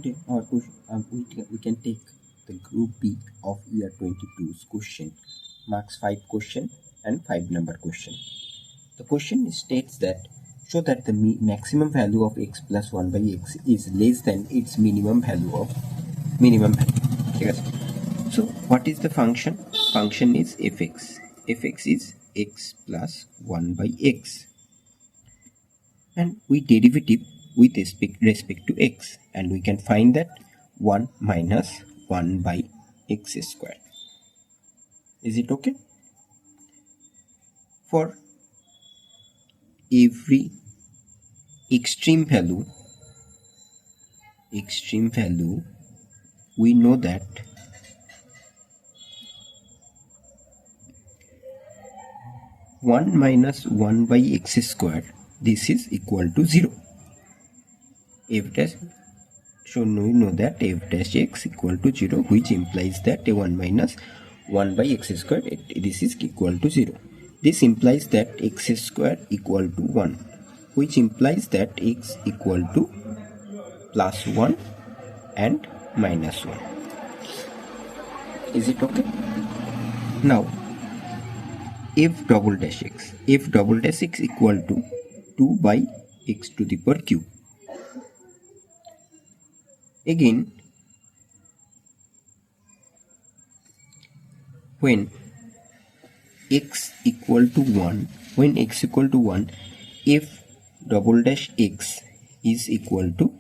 today our question, we can take the group B of year 22's question, marks 5 question and 5 number question. The question states that show that the maximum value of x plus 1 by x is less than its minimum value. Okay. So what is the function? Function is fx. Fx is x plus 1 by x, and we derivative with respect to x, and we can find that 1 minus 1 by x square. Is it okay? For every extreme value, we know that one minus 1 by x square, this is equal to 0. F dash, so we know that f dash x equal to 0, which implies that 1 minus 1 by x square, this is equal to 0. This implies that x square equal to 1, which implies that x equal to plus 1 and minus 1. Is it okay? Now f double dash x equal to 2 by x to the power cube. Again, when x equal to 1, f double dash x is equal to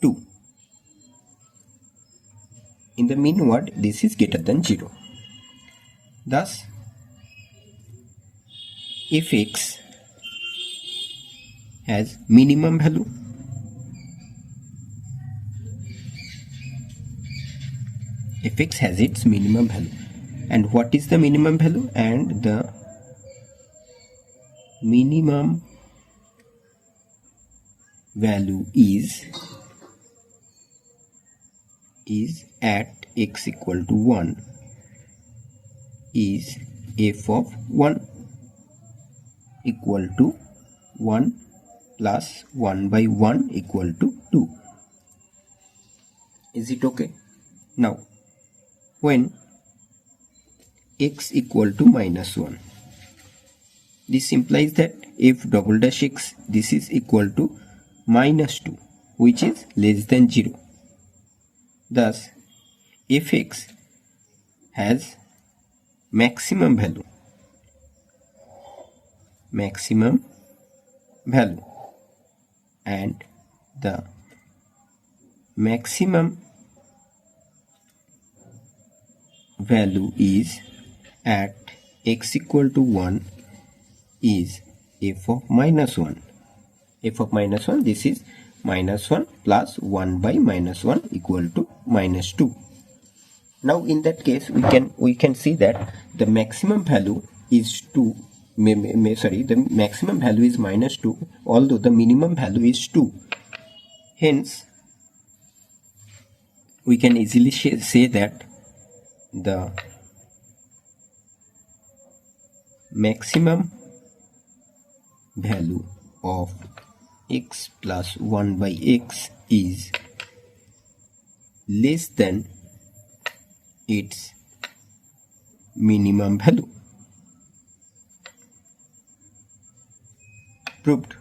2. In the mean word, this is greater than 0. Thus, fx has minimum value. Fx has its minimum value. And what is the minimum value? And the minimum value is at x equal to 1 is f of 1 equal to 1 plus 1 by 1 equal to 2. Is it okay? Now, when x equal to minus 1, this implies that f double dash x, this is equal to minus 2, which is less than 0. Thus, fx has maximum value, and the maximum value is at x equal to 1 is f of minus 1. F of minus 1, this is minus 1 plus 1 by minus 1 equal to minus 2. Now in that case, we can see that the maximum value is 2. The maximum value is minus 2, although the minimum value is 2. Hence, we can easily say that the maximum value of x plus 1 by x is less than its minimum value. Proved.